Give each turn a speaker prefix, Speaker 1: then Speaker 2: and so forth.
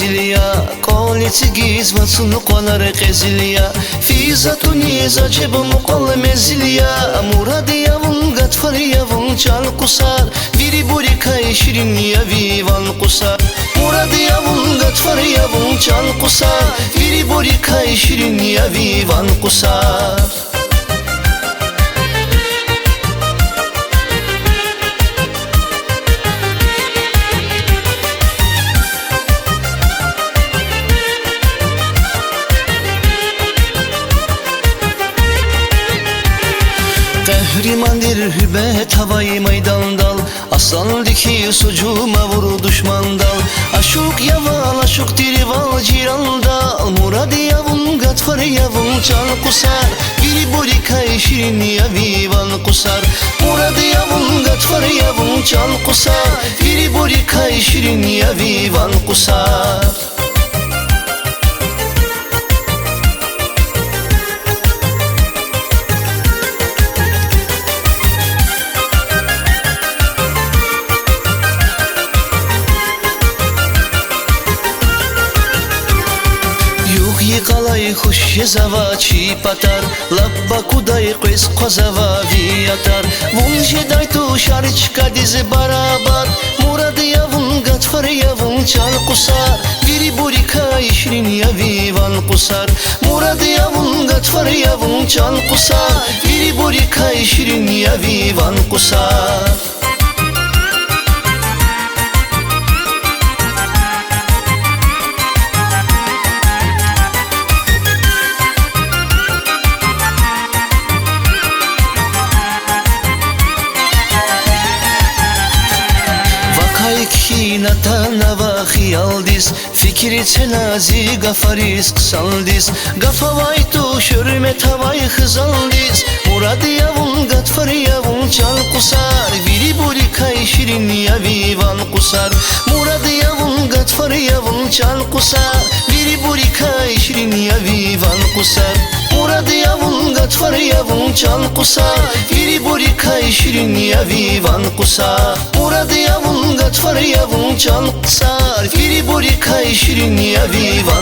Speaker 1: قزليا قالت جيز وصنقلر قزليا في زاتونيز عجب مقل مزليا مرادي يavun gatfar yavun çal kusar biri buri kay şirin yavivan kusar مرادي يavun gatfar yavun çal kusar biri buri kay şirin yavivan kusar Kahrimandır hübet havayı maydan dal Aslan diki sucuma vur düşman dal Aşuk yaval aşuk dirival ciran dal Muradi yavun gatfar yavun çal kusar Biri buri kay şirin yavivan kusar Muradi yavun gatfar yavun çal kusar Biri buri kay şirin yavivan kusar Qalay xush zava chi patar labba kuday qis qazava viatar vun jeday tu sharchka diz barabar murad yavun gatfar yavun çal kusar biri buri kay şirin yavivan kusar murad yavun gatfar yavun çal kusar biri buri kay şirin yavivan kusar Natana khiyaldis fikri tenazi gafaris qsaldis gafavay tu şürmet havay khzaldis murad yavun gatfar yavun çal kusar biri buri kay şirin yavivan kusar murad yavun gatfar yavun çal kusar biri buri kay şirin yavivan kusar murad yavun gatfar yavun çal kusar biri buri kay şirin yavivan kusar murad yavun gatfar yavun çal kusar biri buri kay şirin yavivan